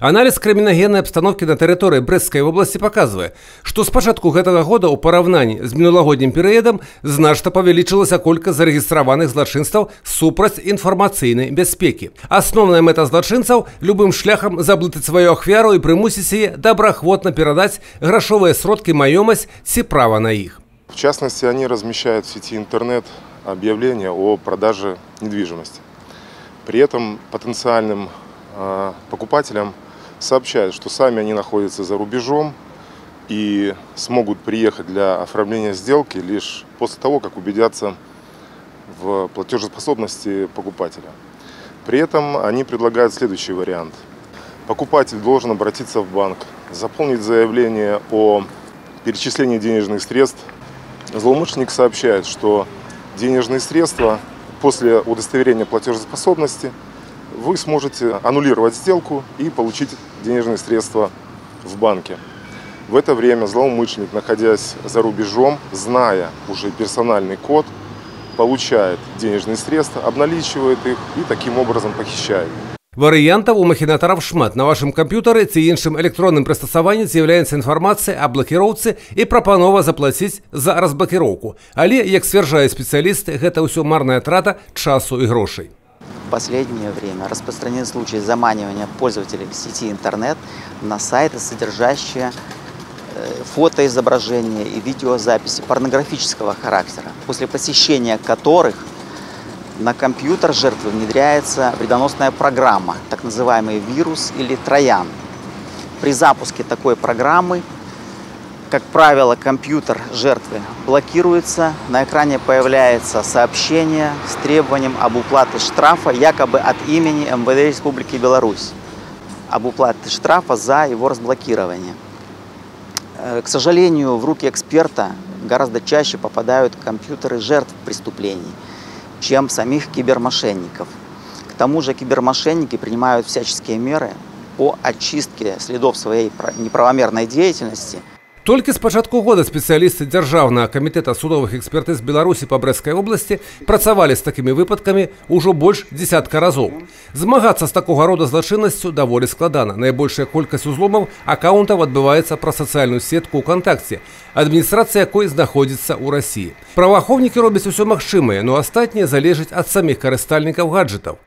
Анализ криминогенной обстановки на территории Брестской области показывает, что с початку этого года у поравнании с минулагоднім периодом значно павялічылася колькасць зарэгістраваных злачынстваў супраць інфармацыйнай бяспекі. Асноўная мэта злачынцаў любым шляхам заблытаць сваю ахвяру і прымусіць яе добраахвотна перадаць грашовыя сродкі, маёмасць ці права на іх. В частности, они размещают в сети интернет объявления о продаже недвижимости. При этом потенциальным покупателям сообщают, что сами они находятся за рубежом и смогут приехать для оформления сделки лишь после того, как убедятся в платежеспособности покупателя. При этом они предлагают следующий вариант. Покупатель должен обратиться в банк, заполнить заявление о перечислении денежных средств. Злоумышленник сообщает, что денежные средства после удостоверения платежеспособности вы сможете аннулировать сделку и получить денежные средства в банке. В это время злоумышленник, находясь за рубежом, зная уже персональный код, получает денежные средства, обналичивает их и таким образом похищает. Варыянтаў у махінатараў шмат. На вашым камп'ютары ці іншым электронным прыстасаванні з'яўляецца інфармацыя аб блакіроўцы і прапанова заплаціць за разблакіроўку. Але, як сцвярджаюць спецыялісты, гэта ўсё марная трата часу і грошай. В последнее время распространены случаи заманивания пользователей в сети интернет на сайты, содержащие фотоизображения и видеозаписи порнографического характера, после посещения которых на компьютер жертвы внедряется вредоносная программа, так называемый вирус или троян. При запуске такой программы, как правило, компьютер жертвы блокируется, на экране появляется сообщение с требованием об уплате штрафа якобы от имени МВД Республики Беларусь, об уплате штрафа за его разблокирование. К сожалению, в руки эксперта гораздо чаще попадают компьютеры жертв преступлений, чем самих кибермошенников. К тому же кибермошенники принимают всяческие меры по очистке следов своей неправомерной деятельности. Толькі з пачатку года спецыялісты Дзяржаўнага камітэта судовых экспертыз Беларусі па Брэсцкай обласці працавалі з такімі выпадкамі ўжо больш дзесятка разоў. Змагацца з такога рода злачыннасцю даволі складана. Найбольшая колькасць узломаў акаунтаў адбываецца праз сацыяльную сетку ВКонтакце, адміністрацыя якой знаходзіцца ў Расіі. Праваахоўнікі робяць усё магчымае, но астатняе залежыць ад саміх карыстальнікаў гаджэтаў.